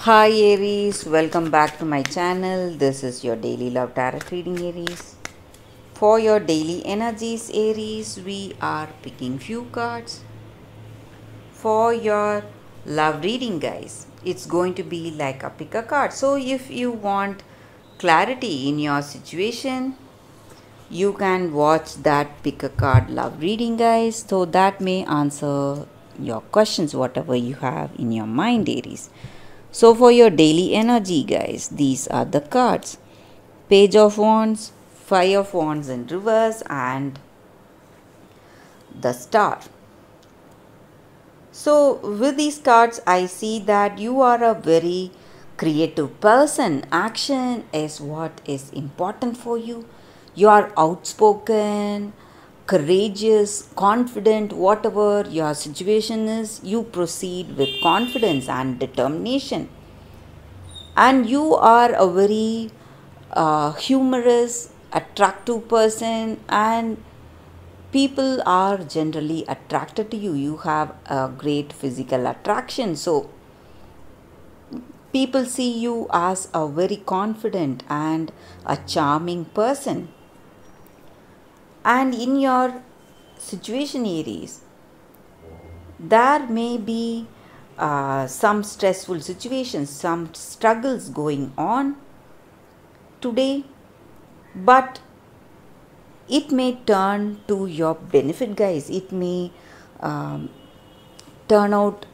Hi Aries, welcome back to my channel. This is your daily love tarot reading, Aries. For your daily energies, Aries, we are picking few cards. For your love reading, guys, it's going to be like a pick a card. So if you want clarity in your situation, you can watch that pick a card love reading, guys. So that may answer your questions, whatever you have in your mind, Aries. So for your daily energy, guys, these are the cards: Page of Wands, Five of Wands in reverse, and the Star. So with these cards, I see that you are a very creative person. Action is what is important for you. You are outspoken, courageous, confident, whatever your situation is, you proceed with confidence and determination. And you are a very humorous, attractive person, and people are generally attracted to you. You have a great physical attraction, so people see you as a very confident and a charming person. And in your situation, Aries, there may be some stressful situations, some struggles going on today, but it may turn to your benefit, guys. It may um, turn out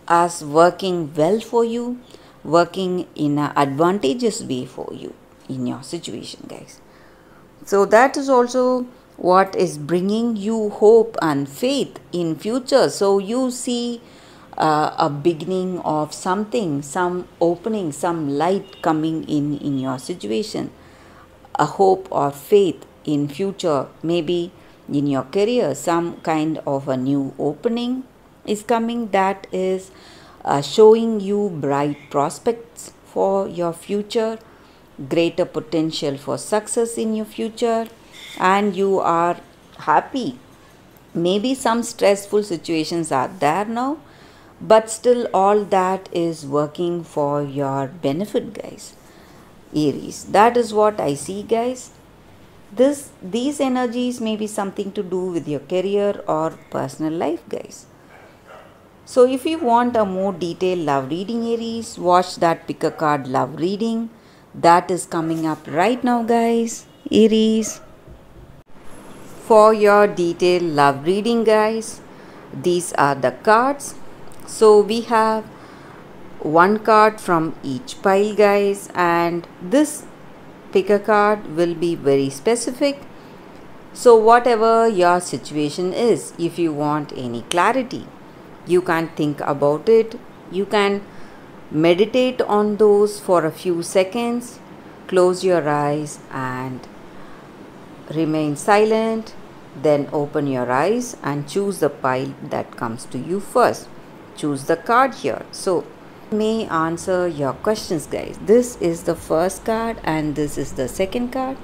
as working well for you, working in an advantageous way for you in your situation, guys. So that is also what is bringing you hope and faith in future. So you see a beginning of something, some opening, some light coming in your situation, a hope or faith in future. Maybe in your career some kind of a new opening is coming that is showing you bright prospects for your future, greater potential for success in your future, and you are happy. Maybe some stressful situations are there now, but still all that is working for your benefit, guys. Aries, that is what I see, guys. These energies may be something to do with your career or personal life, guys. So if you want a more detailed love reading, Aries, watch that pick a card love reading that is coming up right now, guys. Aries, for your detailed love reading, guys, these are the cards. So we have one card from each pile, guys, and this pick a card will be very specific. So whatever your situation is, if you want any clarity, you can think about it. You can meditate on those for a few seconds. Close your eyes and remain silent. Then open your eyes and choose the pile that comes to you first. Choose the card here. So may answer your questions, guys. This is the first card and this is the second card.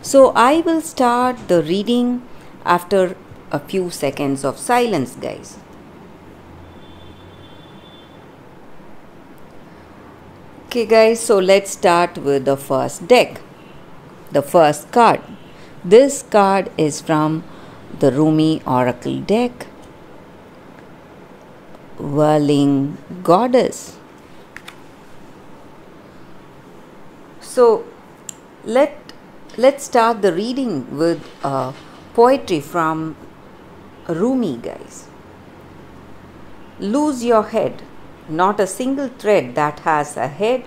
So I will start the reading after a few seconds of silence, guys. Okay, guys, so let's start with the first deck. The first card. This card is from the Rumi Oracle deck. Whirling Goddess. So let's start the reading with poetry from Rumi, guys. Lose your head. Not a single thread that has a head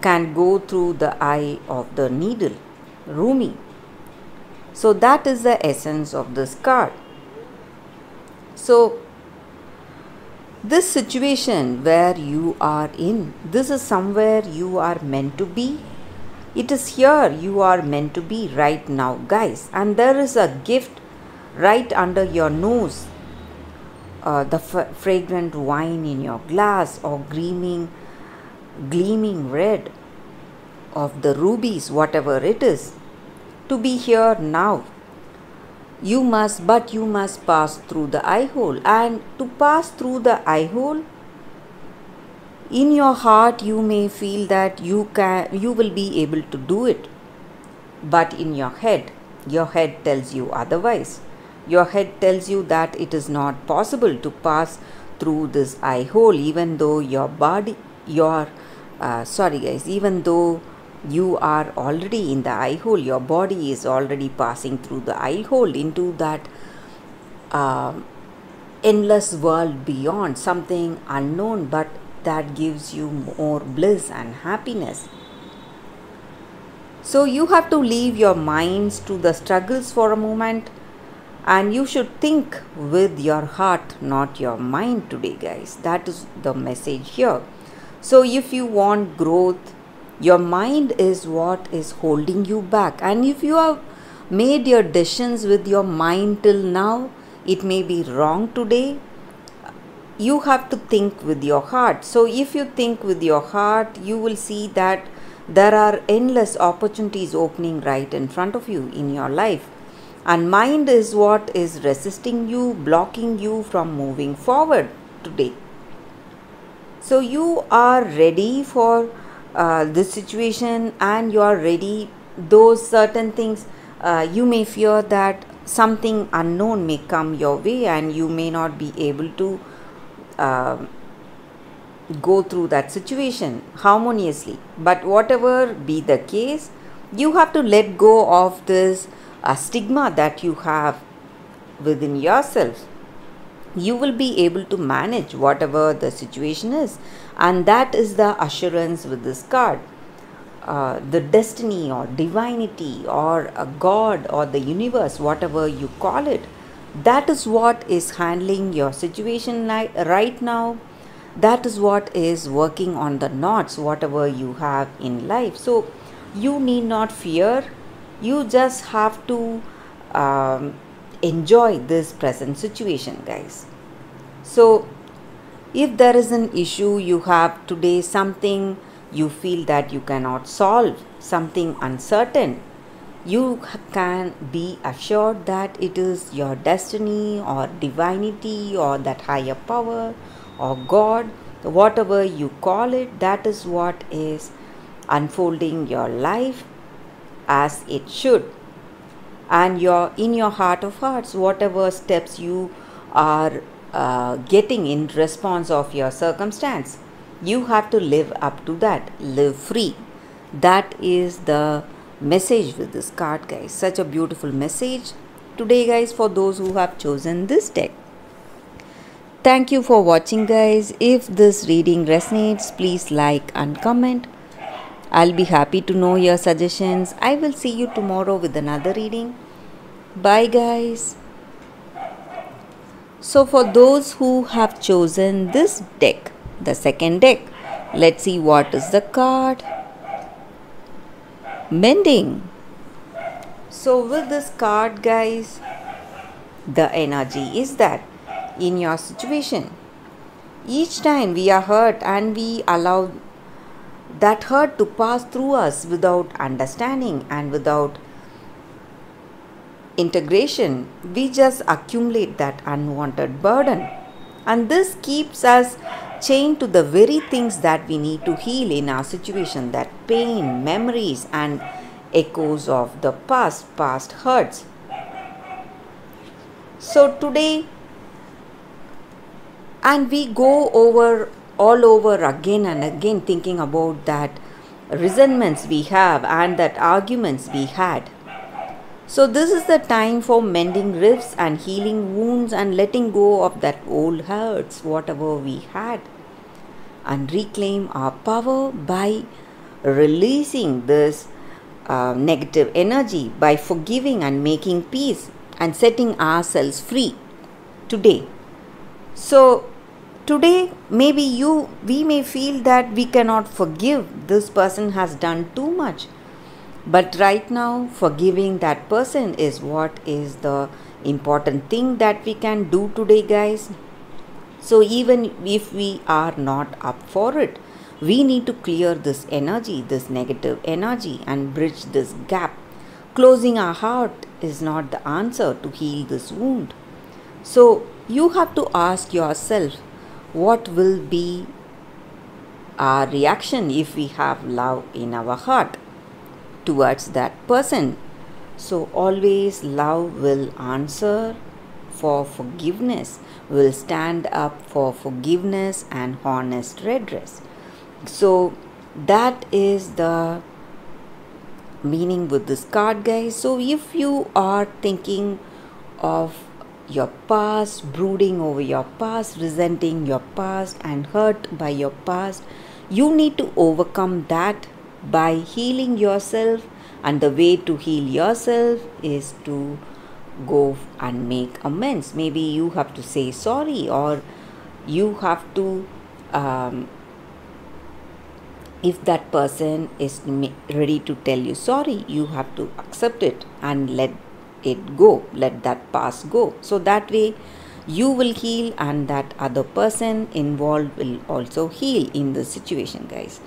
can go through the eye of the needle. Rumi. So that is the essence of this card. So this situation where you are in, this is somewhere you are meant to be. It is here you are meant to be right now, guys. And there is a gift right under your nose. The fragrant wine in your glass, or gleaming red of the rubies, whatever it is, to be here now. You must pass through the eye hole, and to pass through the eye hole, In your heart you may feel that you will be able to do it, but in your head tells you otherwise. Your head tells you that it is not possible to pass through this eye hole, even though even though you are already in the eye hole, your body is already passing through the eye hole into that uh, endless world beyond, something unknown, but that gives you more bliss and happiness. So you have to leave your minds to the struggles for a moment, and you should think with your heart, not your mind today, guys. That is the message here. So if you want growth, your mind is what is holding you back. And if you have made your decisions with your mind till now, it may be wrong today. You have to think with your heart. So if you think with your heart, you will see that there are endless opportunities opening right in front of you in your life. And mind is what is resisting you, blocking you from moving forward today. So you are ready for this situation, and you are ready. Those certain things, you may fear that something unknown may come your way and you may not be able to uh, go through that situation harmoniously. But whatever be the case, you have to let go of this stigma that you have within yourself. You will be able to manage whatever the situation is, and that is the assurance with this card. The destiny or divinity or a god or the universe, whatever you call it, that is what is handling your situation right now. That is what is working on the knots, whatever you have in life. So you need not fear. You just have to enjoy this present situation, guys. So if there is an issue you have today, something you feel that you cannot solve, something uncertain, you can be assured that it is your destiny or divinity or that higher power or God, whatever you call it, that is what is unfolding your life as it should. And in your heart of hearts, whatever steps you are getting in response of your circumstance, you have to live up to that. Live free. That is the message with this card, guys. Such a beautiful message today, guys, for those who have chosen this deck. Thank you for watching, guys. If this reading resonates, please like and comment. I'll be happy to know your suggestions. I will see you tomorrow with another reading. Bye, guys. So for those who have chosen this deck, the second deck, let's see what is the card. Mending. So with this card, guys, the energy is that in your situation, each time we are hurt and we allow that hurt to pass through us without understanding and without integration, we just accumulate that unwanted burden. And this keeps us chained to the very things that we need to heal in our situation, that pain, memories, and echoes of the past hurts. So today, and we go over all over again and again, thinking about that resentments we have and that arguments we had. So this is the time for mending rifts and healing wounds and letting go of that old hurts, whatever we had, and reclaim our power by releasing this negative energy, by forgiving and making peace and setting ourselves free today. So today maybe we may feel that we cannot forgive, this person has done too much. But right now, forgiving that person is what is the important thing that we can do today, guys. So even if we are not up for it, we need to clear this energy, this negative energy, and bridge this gap. Closing our heart is not the answer to heal this wound. So you have to ask yourself, what will be our reaction if we have love in our heart towards that person. So always love will answer for forgiveness, will stand up for forgiveness and honest redress. So that is the meaning with this card, guys. So if you are thinking of your past, brooding over your past, resenting your past and hurt by your past, you need to overcome that by healing yourself, and the way to heal yourself is to go and make amends. Maybe you have to say sorry, or you have to if that person is ready to tell you sorry, you have to accept it and let it go, let that past go. So that way you will heal, and that other person involved will also heal in the situation, guys.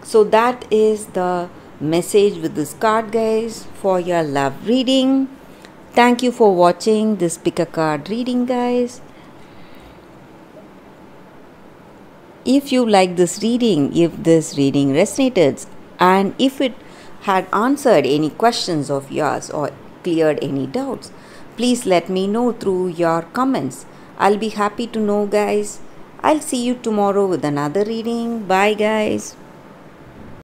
So that is the message with this card, guys, for your love reading. Thank you for watching this pick a card reading, guys. If you like this reading, if this reading resonated, and if it had answered any questions of yours or cleared any doubts, please let me know through your comments. I'll be happy to know, guys. I'll see you tomorrow with another reading. Bye, guys.